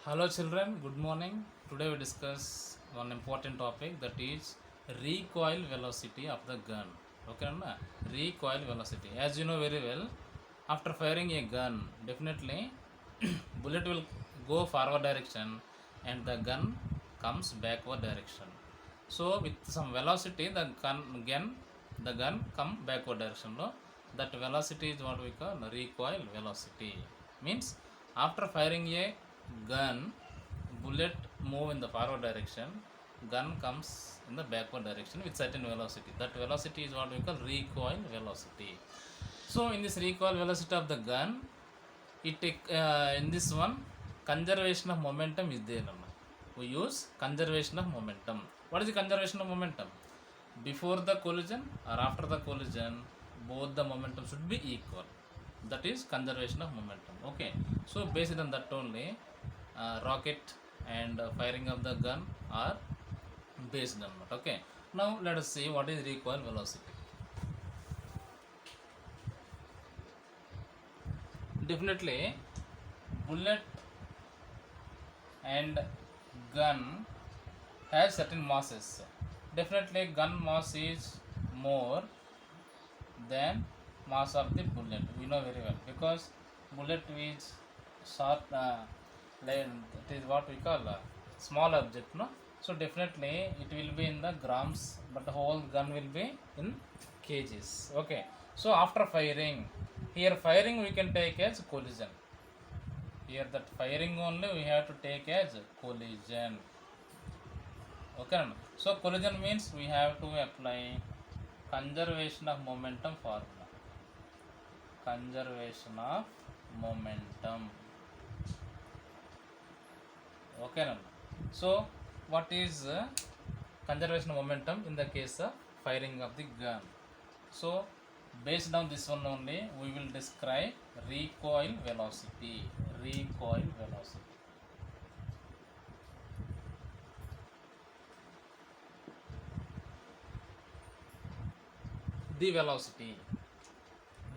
Hello children, good morning. Today we discuss one important topic, that is recoil velocity of the gun. Okay, na? Recoil velocity. As you know very well, after firing a gun, definitely bullet will go forward direction and the gun comes backward direction. So with some velocity, the gun come backward direction. No? That velocity is what we call recoil velocity. Means after firing a gun, bullet move in the forward direction, gun comes in the backward direction with certain velocity. That velocity is what we call recoil velocity. So in this recoil velocity of the gun, in this one, conservation of momentum is there. We use conservation of momentum. What is the conservation of momentum? Before the collision or after the collision, both the momentum should be equal. That is conservation of momentum. Okay, so based on that only, rocket and firing of the gun are based on that. Okay, now let us see what is recoil velocity. Definitely bullet and gun has certain masses. Definitely gun mass is more than mass of the bullet. We know very well, because bullet is short length. It is what we call a small object, no? So definitely it will be in the grams, but the whole gun will be in kgs. Okay. So after firing, here firing we can take as collision. Here that firing only we have to take as collision. Okay. So collision means we have to apply conservation of momentum formula. Conservation of momentum. Okay. So what is conservation of momentum in the case of firing of the gun? So based on this one only, we will describe recoil velocity. Recoil velocity. The velocity.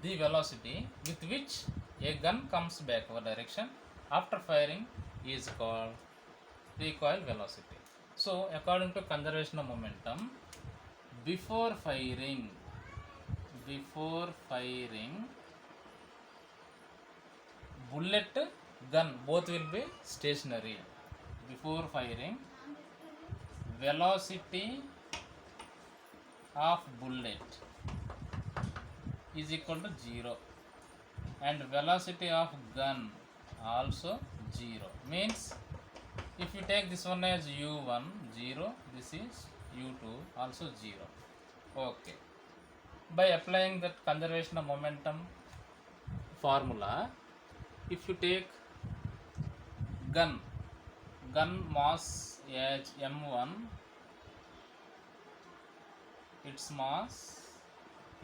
The velocity with which a gun comes backward direction after firing is called recoil velocity. So according to conservation of momentum, before firing, bullet, gun both will be stationary. Before firing, velocity of bullet is equal to 0 and velocity of gun also 0. Means if you take this one as u1 0, this is u2 also 0. Okay, by applying that conservation of momentum formula, if you take gun mass as m1, its mass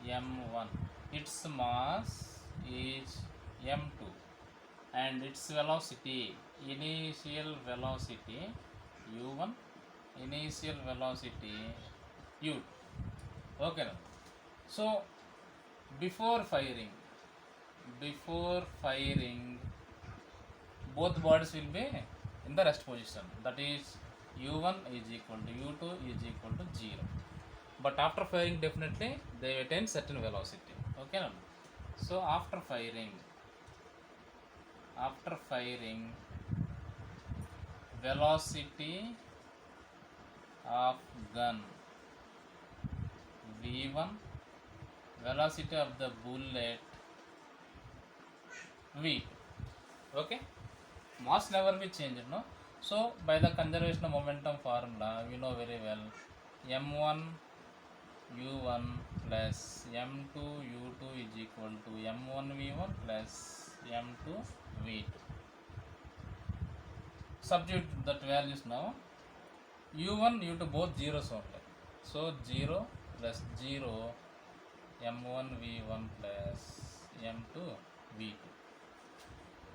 m1, its mass is m2, and its velocity, initial velocity u1, initial velocity u2. Okay, so before firing, both bodies will be in the rest position, that is u1 is equal to u2 is equal to 0. But after firing, definitely they attain certain velocity. Okay. So after firing, velocity of gun v1, velocity of the bullet v2. Okay, mass never be changed, no? So by the conservation of momentum formula, we know very well, m1 u1 plus m2 u2 is equal to m1 v1 plus m2 v2. Substitute that values now. u1 u2 both zeros only, so 0 plus 0 m1 v1 plus m2 v2.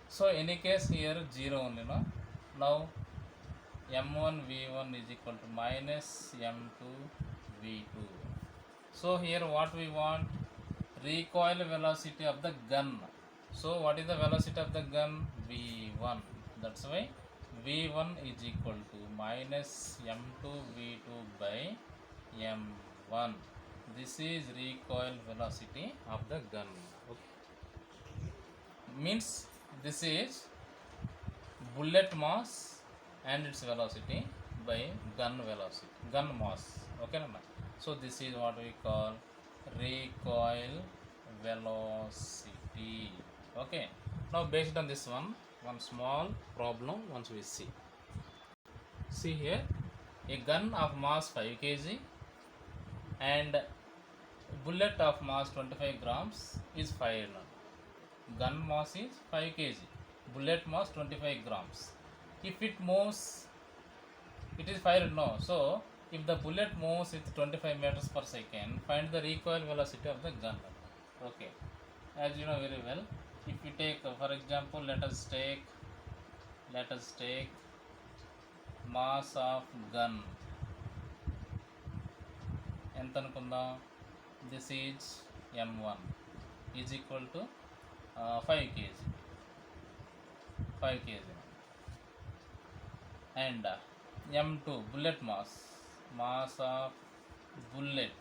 So any case here 0 only, no? Now m1 v1 is equal to minus m2 v2. So here what we want? Recoil velocity of the gun. So what is the velocity of the gun? v1. That's why v1 is equal to minus m2 v2 by m1. This is recoil velocity of the gun. Okay. Means this is bullet mass and its velocity by gun velocity, gun mass. Okay, so this is what we call recoil velocity. Okay, now based on this one small problem once we see here, a gun of mass 5 kg and bullet of mass 25 grams is fired. Gun mass is 5 kg, bullet mass 25 grams. If it moves, it is fired now. So if the bullet moves with 25 meters per second, find the recoil velocity of the gun. Okay, as you know very well, if you take for example, let us take mass of gun ఎంత అనుకుందాం. This is m1 is equal to 5 kg and m2 bullet mass of bullet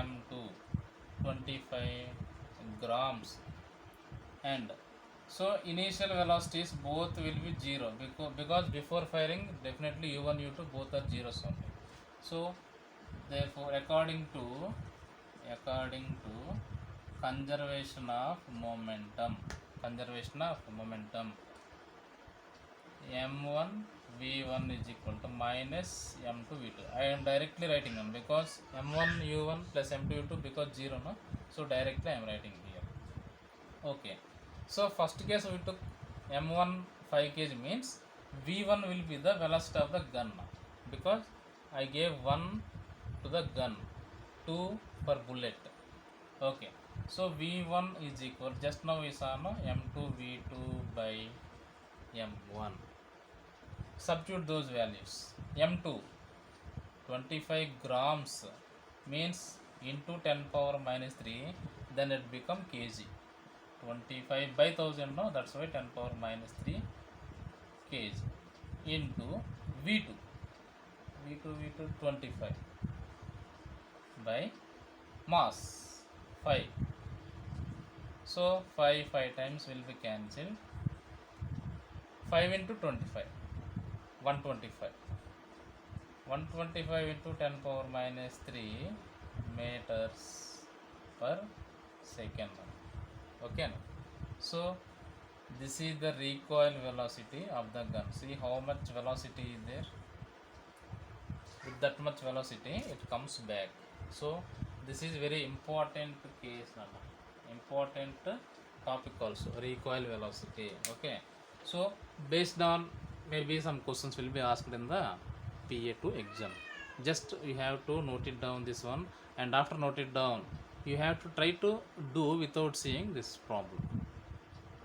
m2 25 grams. And so initial velocities both will be 0 because before firing definitely u1 u2 both are zeros only. So therefore according to conservation of momentum, m1 v1 is equal to minus m2 v2. I am directly writing on because m1 u1 plus m2 u2 because 0 no, so directly I am writing here. Okay, so first case we took m1 5 kg means v1 will be the velocity of the gun because I gave 1 to the gun, 2 for bullet. Okay, so v1 is equal, just now we saw no, m2 v2 by m1. Substitute those values. m2 25 grams means into 10 power minus 3, then it become kg. 25 by 1000 no, that's why 10 power minus 3 kg into v2 25 by mass 5. So 5 times will be cancelled. 5 into 25, 125 into 10 power minus 3 meters per second. Okay, so this is the recoil velocity of the gun. See how much velocity is there. With that much velocity it comes back. So this is very important case, important topic also, recoil velocity. Okay, so based on maybe some questions will be asked in the PA2 exam. Just you have to note it down this one, and after note it down you have to try to do without seeing this problem.